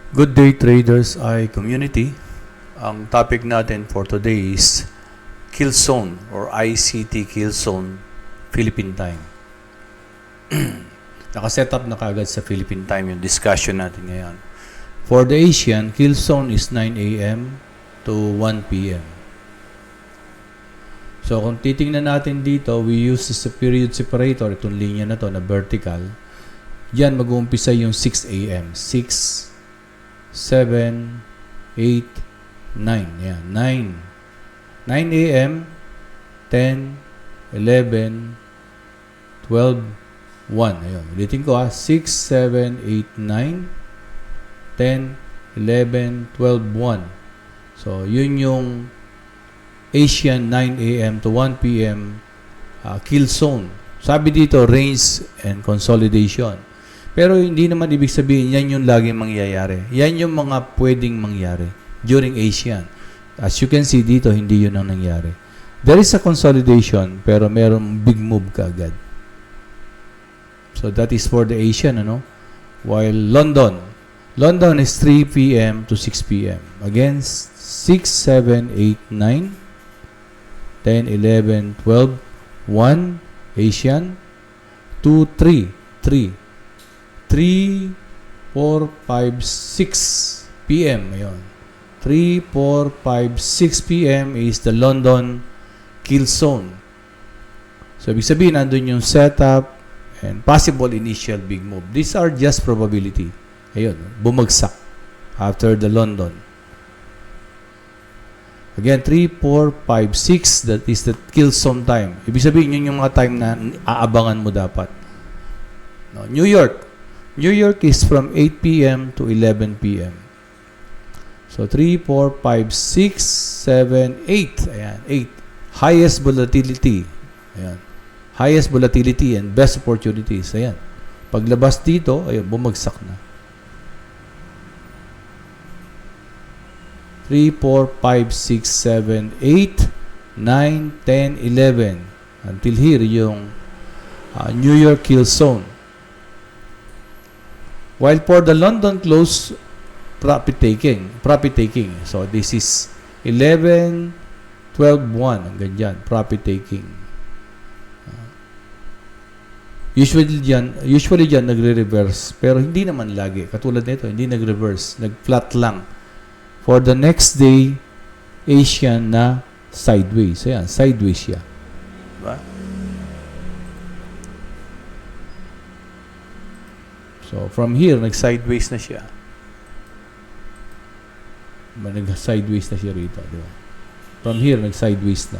Good day, Traders Eye community. Ang topic natin for today is Kill Zone or ICT Kill Zone Philippine Time. Nakaset up na kagad sa Philippine Time yung discussion natin ngayon. For the Asian, Kill Zone is 9 a.m. to 1 p.m. So kung titingnan natin dito, we use this period separator, itong linya na to na vertical. Yan mag-uumpisa yung 6 a.m. 6 7, 8, 9. Yan, 9. 9 a.m., 10, 11, 12, 1. Ayun, ulitin ko 6, 7, 8, 9, 10, 11, 12, 1. So, yun yung Asian 9 a.m. to 1 p.m. Kill zone. Sabi dito, range and consolidation. Pero hindi naman ibig sabihin, yan yung laging mangyayari. Yan yung mga pwedeng mangyari during Asian. As you can see dito, hindi yun ang nangyari. There is a consolidation, pero merong big move kaagad. So that is for the Asian, ano? While London is 3 p.m. to 6 p.m. Again, 6, 7, 8, 9, 10, 11, 12, 1, Asian, 2, 3, 3, 4, 5, 6 p.m. Ayun. 3, 4, 5, 6 p.m. is the London kill zone. So, ibig sabihin, nandun yung setup and possible initial big move. These are just probability. Ayun, bumagsak after the London. Again, 3, 4, 5, 6, that is the kill zone time. Ibig sabihin, yun yung mga time na aabangan mo dapat. No, New York is from 8 p.m. to 11 p.m. So, 3, 4, 5, 6, 7, 8. Ayan, 8. Highest volatility. Ayan. Highest volatility and best opportunities. Ayan. Paglabas dito, ayun, bumagsak na. 3, 4, 5, 6, 7, 8, 9, 10, 11. Until here, yung New York kill zone. While for the London close, profit taking. So, this is 11, 12, 1. Ang ganyan, profit taking. Usually dyan nagre-reverse. Pero hindi naman lagi. Katulad nito, hindi nag-reverse. Nag-flat lang. For the next day, Asian na sideways. Ayan, sideways siya. Diba? So, from here, nag-sideways na siya. Nag-sideways na siya rito. Diba? From here, nag-sideways na.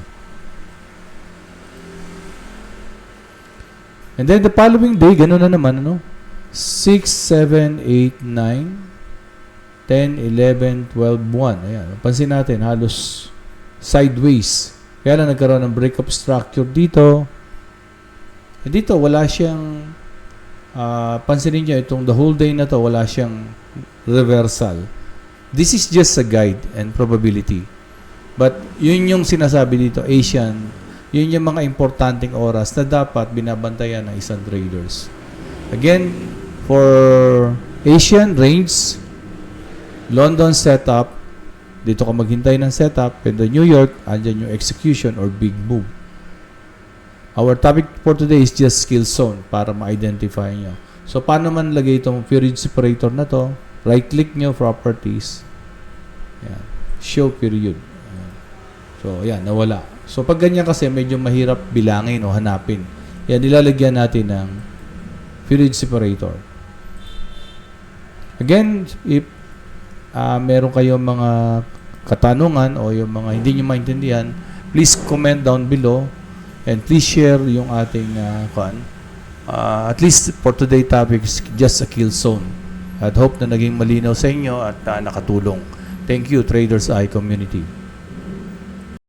And then, the following day, gano'n na naman, ano? 6, 7, 8, 9, 10, 11, 12, 1. Ayan. Pansin natin, halos sideways. Kaya lang nagkaroon ng breakup structure dito. And dito, wala siyang pansinin nyo, itong the whole day na to, wala siyang reversal. This is just a guide and probability. But, yun yung sinasabi dito, Asian, yun yung mga importanteng oras na dapat binabantayan ng isang traders. Again, for Asian range, London setup, dito ka maghintay ng setup, and the New York, andyan yung execution or big move. Our topic for today is just skill zone para ma-identify nyo. So, paano man lagay itong period separator na to? Right-click nyo, properties. Ayan. Show period. Ayan. So, ayan, nawala. So, pag ganyan kasi, medyo mahirap bilangin o hanapin. Yan, nilalagyan natin ng period separator. Again, if meron kayong mga katanungan o yung mga hindi nyo maintindihan, please comment down below. And please share yung ating at least for today topic is just a kill zone. At hope na naging malinaw sa inyo at nakatulong. Thank you, Traders Eye community.